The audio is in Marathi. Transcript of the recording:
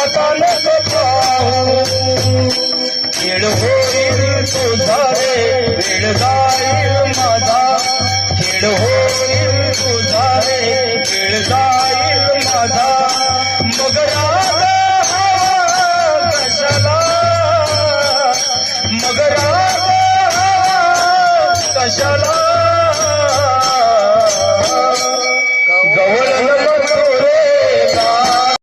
आता नको पाहू खेळ होईल तुझा रे वेळ जाईल माझा खेळ होईल तुझा रे वेळ जाईल माझा मग राग कशाला मग राग कशाला